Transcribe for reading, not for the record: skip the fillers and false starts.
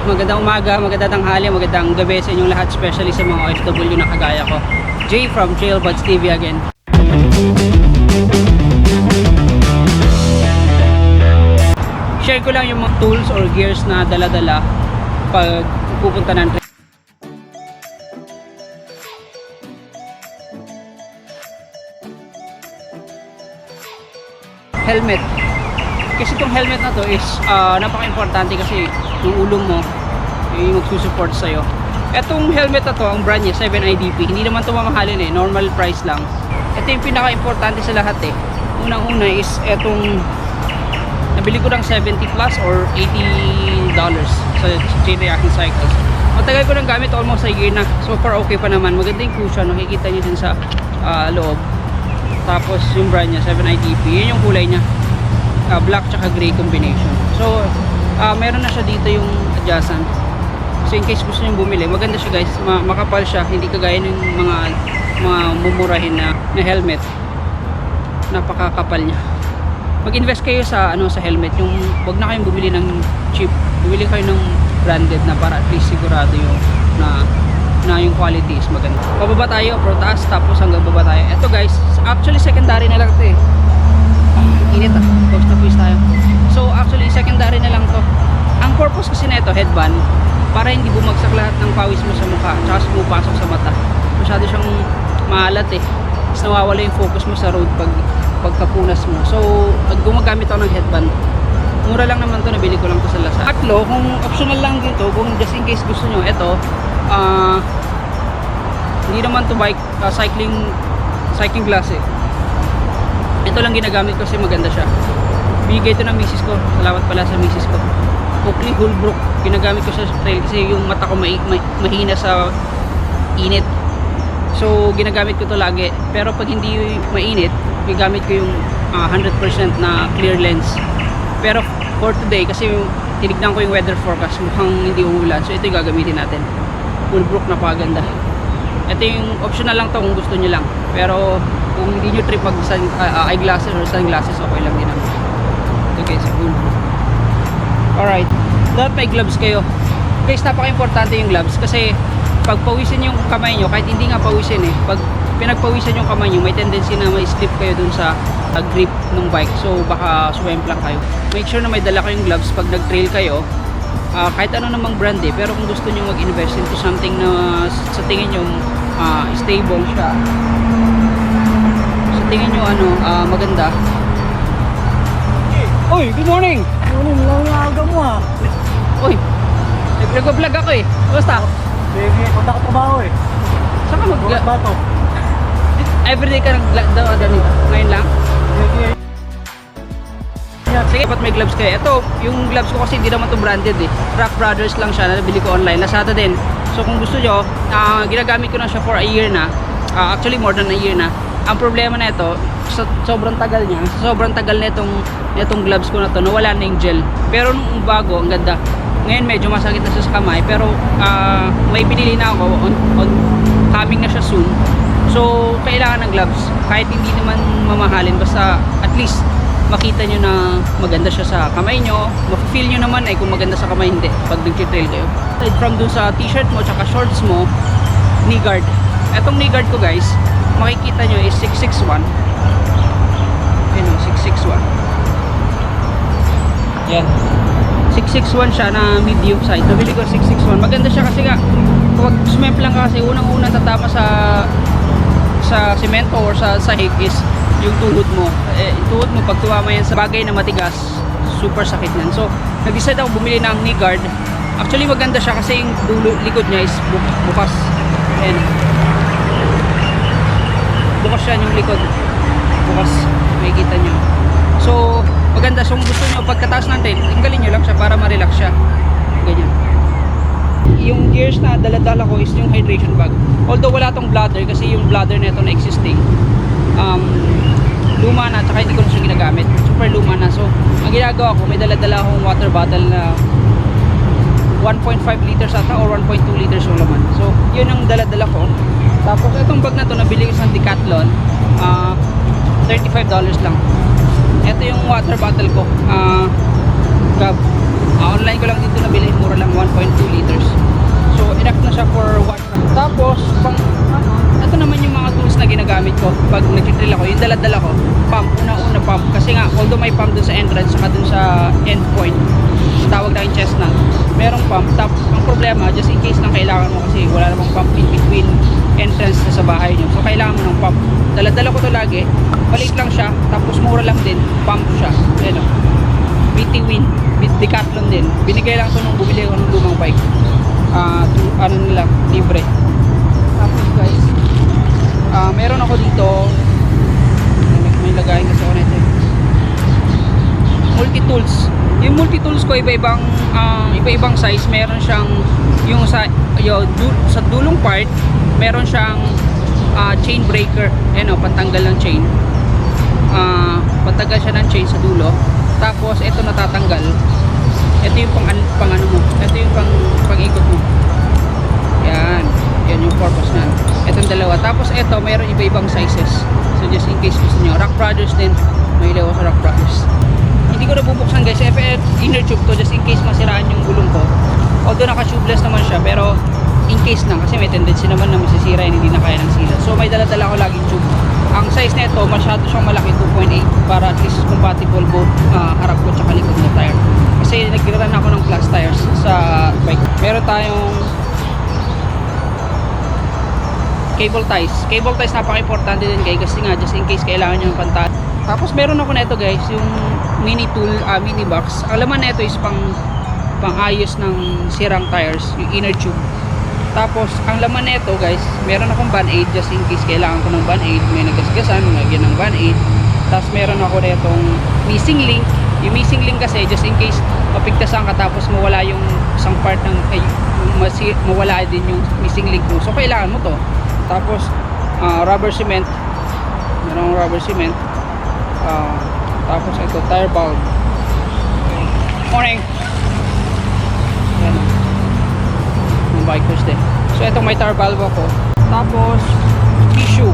magandang umaga, magandang tanghali, magandang gabi sa inyong lahat, especially sa mga OFW na kagaya ko. Jay from Jailbuds TV again. Share ko lang yung mga tools or gears na dala-dala pag pupunta ng trip. Helmet. Kasi itong helmet na to is napaka-importante kasi yung ulo mo yung magsusupport sa'yo. Etong helmet na to, ang brand niya 7IDP, hindi naman ito mamahalin eh, normal price lang. Ito yung pinaka-importante sa lahat eh. Unang-una is etong nabili ko ng 70 plus or $80 sa J-Reacting Cycles. Matagal ko nang gamit, almost a year na. So far okay pa naman, maganda yung cushion, nakikita nyo din sa loob. Tapos yung brand niya 7IDP, yun yung kulay niya, black tsaka gray combination. So meron na siya dito yung adjacent, so in case gusto nyo bumili, maganda siya guys, makapal siya, hindi kagaya ng mga mumurahin na helmet, napakakapal niya. Mag-invest kayo sa sa helmet, yung wag na kayong bumili ng cheap, bumili kayo ng branded na para at least sigurado yung na yung quality is maganda. Pababa tayo, pro taas, tapos hanggang baba tayo. Ito guys, actually secondary na lang ito eh. Init ah, post na post tayo. So actually secondary na lang to. Ang purpose kasi na ito, headband, para hindi bumagsak lahat ng pawis mo sa mukha tsaka pumapasok sa mata. Masyado siyang maalat eh, is nawawala yung focus mo sa road pagkapunas mo. So gumagamit ako ng headband, mura lang naman to, nabili ko lang to sa Lazada. Tatlo, kung optional lang dito, kung just in case gusto nyo, ito hindi naman to bike, cycling glass eh. Ito lang ginagamit ko kasi maganda siya. Bigay ito ng misis ko, salamat pala sa misis ko. Oakley Holbrook, ginagamit ko sa trail kasi yung mata ko mahina sa init. So ginagamit ko to lagi, pero pag hindi mainit, gamit ko yung 100% na clear lens. Pero for today, kasi tinignan ko yung weather forecast, mukhang hindi uulan, so ito yung gagamitin natin. Holbrook, napakaganda. Ito yung optional lang to kung gusto nyo lang, pero kung hindi nyo trip mag eyeglasses or sunglasses, okay lang din naman. Ito guys, Holbrook. Alright, dapat may gloves kayo guys, napaka-importante yung gloves kasi pag pawisin yung kamay nyo, kahit hindi nga pawisin eh, pag pinagpawisan yung kamay nyo, may tendency na may slip kayo dun sa grip ng bike, so baka swemp lang kayo. Make sure na may dala kayong gloves pag nag-trail kayo, kahit ano namang brand eh, pero kung gusto nyo mag-invest into something na sa tingin nyo stable siya, sa tingin nyo maganda. Uy, good morning! Morning, lang yung aga mo ha. Uy, nag-vlog ako eh, basta? Sige, punta ka trabaho eh. Saan ka Bukas ba to? Everyday ka nag-vlog daw ganito? Ngayon lang? Sige. Sige, ba't may gloves kayo? Ito, yung gloves ko kasi hindi naman to branded eh. Rock Brothers lang siya, nabili ko online, Lazada din. So kung gusto nyo, ginagamit ko na siya for a year na. Actually more than a year na. Ang problema na ito, sa sobrang tagal niya, sobrang tagal na itong gloves ko na to, nawala na yung gel. Pero nung bago, ang ganda. Ngayon medyo masakit na siya sa kamay, pero may binili na ako, coming na siya soon. So kailangan ng gloves, kahit hindi naman mamahalin, basta at least makita nyo na maganda siya sa kamay nyo, mafe-feel nyo naman kung maganda sa kamay, hindi pag nag-trail kayo. Aside from dun sa t-shirt mo tsaka shorts mo, knee guard. Etong knee guard ko guys, makikita nyo is 661. Ayun o, 661. Yan, 661 siya na medium size. Nabili ko 661. Maganda siya kasi nga, kapag sumemp lang kasi, unang-una tatama sa semento or sa sahig is yung tuhod mo. Tuhod mo pag tumama yan sa bagay na matigas, super sakit yan. So nag-decide ako bumili ng knee guard. Actually maganda siya kasi yung likod niya is bukas. Ayan, bukas siya yung likod, bukas, makikita nyo. So maganda. So kung gusto nyo pagkataas natin, tinggalin nyo lang siya para ma-relax siya, ganyan. Yung gears na dala-dala ko is yung hydration bag, although wala tong bladder kasi yung bladder na ito na existing luma na, tsaka hindi ko na siya ginagamit, super luma na. So ang ginagawa ko, may dala-dala akong water bottle na 1.5 liters ata or 1.2 liters yung laman. So yun ang dala-dala ko. Tapos itong bag na to nabili ko sa Decathlon, $35 lang. Ito yung water bottle ko, online ko lang dito nabili, mura lang, 1.2 Tapos, ito naman yung mga tools na ginagamit ko pag nag-drill ako. Yung dala-dala ko, pump, una-una pump. Kasi nga, although may pump dun sa entrance, saka dun sa endpoint, tawag na yung chestnut, merong pump. Tapos, ang problema, just in case lang kailangan mo kasi wala namang pump in between entrance na sa bahay nyo. So, kailangan mo ng pump. Dala-dala ko to lagi. Balik lang siya. Tapos, mura lang din. Pump siya. Ayan o. BT Win. Decathlon din. Binigay lang to nung bumili ko ng lumang bike. Ano nila, libre. Tapos guys, meron ako dito, may lagayin kasi ako nito, multi-tools. Yung multi-tools ko iba-ibang size. Meron siyang yung sa dulong part, meron siyang chain breaker. Ayan o, pantanggal ng chain. Pantanggal siya ng chain sa dulo. Tapos ito natatanggal. Ito yung pang ano mo. Ito yung pang-ikot mo. Yan. Yan yung purpose na. Itong dalawa. Tapos ito, mayroon iba-ibang sizes. So just in case gusto nyo. Rock Brothers din. May ilaw sa Rock Brothers. Hindi ko nabubuksan guys. Inner tube to. Just in case masiraan yung gulong ko. Although naka-tubeless naman siya. Pero in case lang. Kasi may tendency naman na masisira yun. Hindi na kaya ng sila. So may dala-dala ko laging tube. Ang size na ito, masyado siyang malaki. 2.8. Para at least compatible both harap ko tsaka likod na tire. Kasi nag-run ako ng plus tires sa bike. Meron tayong cable ties. Cable ties napaka-importante din guys kasi nga just in case kailangan nyo ng pantay. Tapos meron ako nito guys, yung mini tool, mini box. Ang laman nito is pang-ayos ng sirang tires, yung inner tube. Tapos ang laman nito guys, meron akong band-aid just in case kailangan ko ng band-aid. May nagasgasan, lagyan ng band-aid. Tapos meron ako nitong missing link. Yung missing link kasi just in case mapigtasan ka tapos mawala yung isang part ng mawala din yung missing link mo. So kailangan mo to. Tapos rubber cement. Merong rubber cement. Tapos ito tire valve. Morning. Yan. Yung bikers din. So ito may tire valve ako. Tapos tissue.